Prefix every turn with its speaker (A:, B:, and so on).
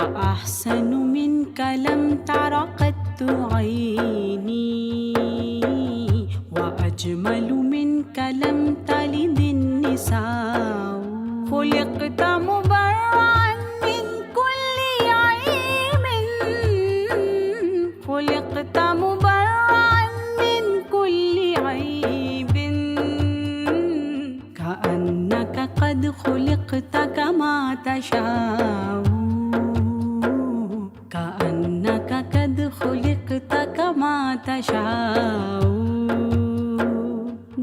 A: وأحسن منك لم تر قط عيني وأجمل منك لم تلد النساء خلقت مبرأ من كل عيب خلقت مبرأ من كل عيب كأنك قد خلقت كما تشاء كأنك قد خلقت كما تشاء